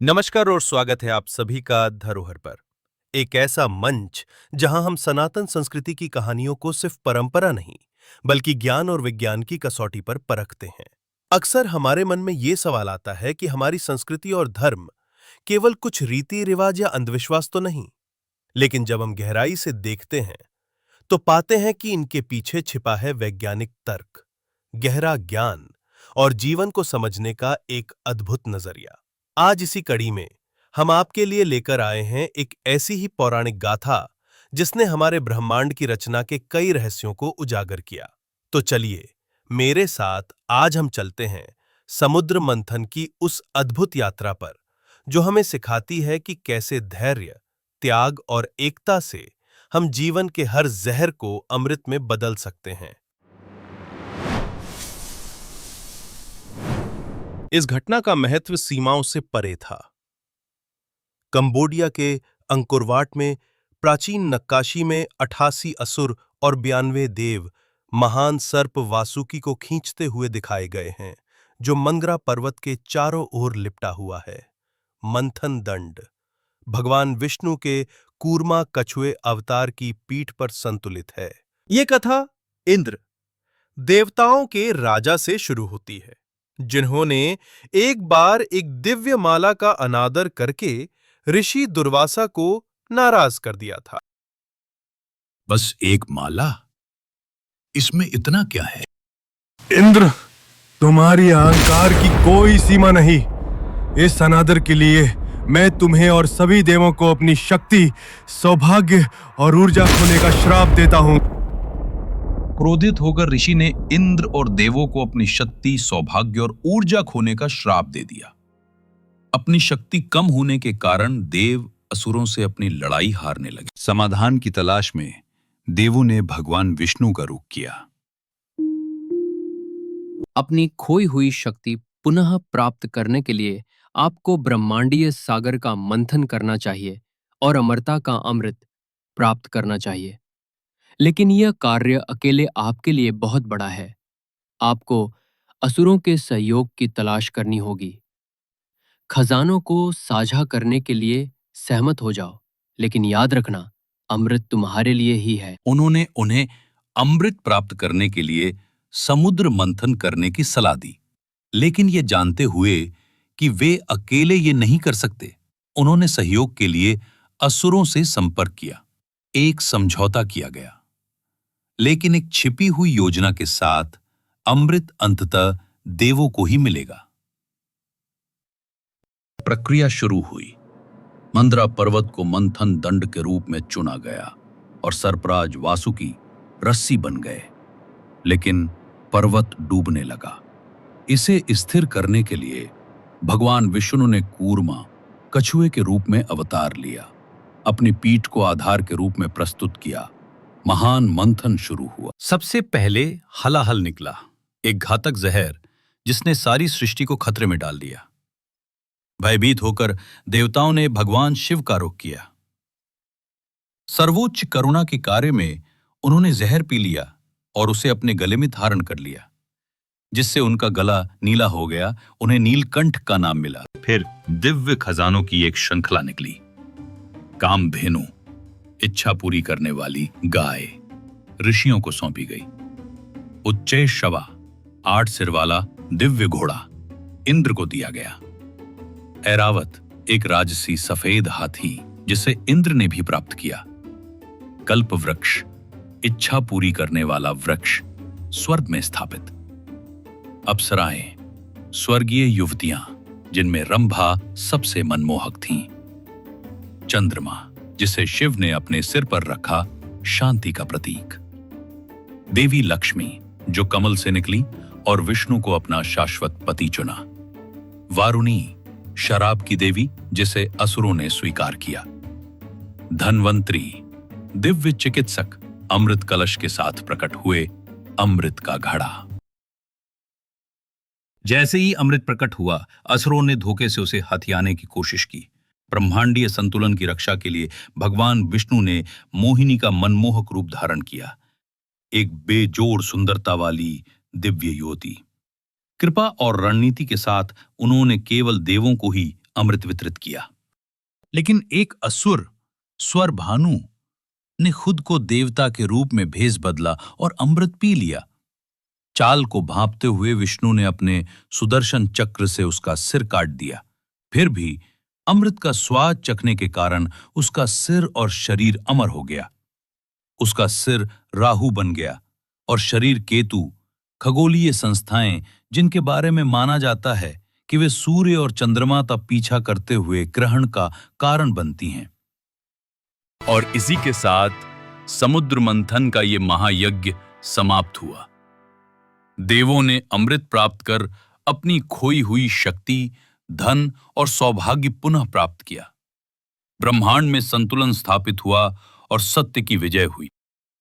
नमस्कार और स्वागत है आप सभी का धरोहर पर। एक ऐसा मंच जहां हम सनातन संस्कृति की कहानियों को सिर्फ परंपरा नहीं, बल्कि ज्ञान और विज्ञान की कसौटी पर परखते हैं। अक्सर हमारे मन में ये सवाल आता है कि हमारी संस्कृति और धर्म केवल कुछ रीति रिवाज या अंधविश्वास तो नहीं, लेकिन जब हम गहराई से देखते हैं तो पाते हैं कि इनके पीछे छिपा है वैज्ञानिक तर्क, गहरा ज्ञान और जीवन को समझने का एक अद्भुत नजरिया। आज इसी कड़ी में हम आपके लिए लेकर आए हैं एक ऐसी ही पौराणिक गाथा जिसने हमारे ब्रह्मांड की रचना के कई रहस्यों को उजागर किया। तो चलिए मेरे साथ आज हम चलते हैं समुद्र मंथन की उस अद्भुत यात्रा पर जो हमें सिखाती है कि कैसे धैर्य, त्याग और एकता से हम जीवन के हर जहर को अमृत में बदल सकते हैं। इस घटना का महत्व सीमाओं से परे था। कंबोडिया के अंकोरवाट में प्राचीन नक्काशी में 88 असुर और 92 देव महान सर्प वासुकी को खींचते हुए दिखाए गए हैं, जो मंगरा पर्वत के चारों ओर लिपटा हुआ है। मंथन दंड भगवान विष्णु के कूर्मा कछुए अवतार की पीठ पर संतुलित है। ये कथा इंद्र, देवताओं के राजा से शुरू होती है, जिन्होंने एक बार एक दिव्य माला का अनादर करके ऋषि दुर्वासा को नाराज कर दिया था। बस एक माला, इसमें इतना क्या है? इंद्र, तुम्हारी अहंकार की कोई सीमा नहीं। इस अनादर के लिए मैं तुम्हें और सभी देवों को अपनी शक्ति, सौभाग्य और ऊर्जा खोने का श्राप देता हूं। क्रोधित होकर ऋषि ने इंद्र और देवों को अपनी शक्ति, सौभाग्य और ऊर्जा खोने का श्राप दे दिया। अपनी शक्ति कम होने के कारण देव असुरों से अपनी लड़ाई हारने लगे। समाधान की तलाश में देवों ने भगवान विष्णु का रूप किया। अपनी खोई हुई शक्ति पुनः प्राप्त करने के लिए आपको ब्रह्मांडीय सागर का मंथन करना चाहिए और अमरता का अमृत प्राप्त करना चाहिए। लेकिन यह कार्य अकेले आपके लिए बहुत बड़ा है। आपको असुरों के सहयोग की तलाश करनी होगी। खजानों को साझा करने के लिए सहमत हो जाओ, लेकिन याद रखना, अमृत तुम्हारे लिए ही है। उन्होंने उन्हें अमृत प्राप्त करने के लिए समुद्र मंथन करने की सलाह दी, लेकिन ये जानते हुए कि वे अकेले ये नहीं कर सकते, उन्होंने सहयोग के लिए असुरों से संपर्क किया। एक समझौता किया गया, लेकिन एक छिपी हुई योजना के साथ अमृत अंततः देवों को ही मिलेगा। प्रक्रिया शुरू हुई। मंदरा पर्वत को मंथन दंड के रूप में चुना गया और सर्पराज वासुकी रस्सी बन गए, लेकिन पर्वत डूबने लगा। इसे स्थिर करने के लिए भगवान विष्णु ने कूर्मा कछुए के रूप में अवतार लिया, अपनी पीठ को आधार के रूप में प्रस्तुत किया। महान मंथन शुरू हुआ। सबसे पहले हलाहल निकला, एक घातक जहर जिसने सारी सृष्टि को खतरे में डाल दिया। भयभीत होकर देवताओं ने भगवान शिव का रुख किया। सर्वोच्च करुणा के कार्य में उन्होंने जहर पी लिया और उसे अपने गले में धारण कर लिया, जिससे उनका गला नीला हो गया। उन्हें नीलकंठ का नाम मिला। फिर दिव्य खजानों की एक श्रृंखला निकली। कामधेनु, इच्छा पूरी करने वाली गाय, ऋषियों को सौंपी गई। उच्चैःश्रवा, 8 सिर वाला दिव्य घोड़ा, इंद्र को दिया गया। ऐरावत, एक राजसी सफेद हाथी, जिसे इंद्र ने भी प्राप्त किया। कल्प वृक्ष, इच्छा पूरी करने वाला वृक्ष, स्वर्ग में स्थापित। अप्सराएं, स्वर्गीय युवतियां, जिनमें रंभा सबसे मनमोहक थीं। चंद्रमा, जिसे शिव ने अपने सिर पर रखा, शांति का प्रतीक। देवी लक्ष्मी, जो कमल से निकली और विष्णु को अपना शाश्वत पति चुना। वारुणी, शराब की देवी, जिसे असुरों ने स्वीकार किया। धन्वंतरी, दिव्य चिकित्सक, अमृत कलश के साथ प्रकट हुए, अमृत का घड़ा। जैसे ही अमृत प्रकट हुआ, असुरों ने धोखे से उसे हथियाने की कोशिश की। ब्रह्मांडीय संतुलन की रक्षा के लिए भगवान विष्णु ने मोहिनी का मनमोहक रूप धारण किया, एक बेजोड़ सुंदरता वाली दिव्य युवती। कृपा और रणनीति के साथ उन्होंने केवल देवों को ही अमृत वितरित किया। लेकिन एक असुर स्वर भानु ने खुद को देवता के रूप में भेष बदला और अमृत पी लिया। चाल को भांपते हुए विष्णु ने अपने सुदर्शन चक्र से उसका सिर काट दिया। फिर भी अमृत का स्वाद चखने के कारण उसका सिर और शरीर अमर हो गया। उसका सिर राहु बन गया और शरीर केतु। खगोलीय संस्थाएं जिनके बारे में माना जाता है कि वे सूर्य और चंद्रमा का पीछा करते हुए ग्रहण का कारण बनती हैं। और इसी के साथ समुद्र मंथन का ये महायज्ञ समाप्त हुआ। देवों ने अमृत प्राप्त कर अपनी खोई हुई शक्ति, धन और सौभाग्य पुनः प्राप्त किया। ब्रह्मांड में संतुलन स्थापित हुआ और सत्य की विजय हुई।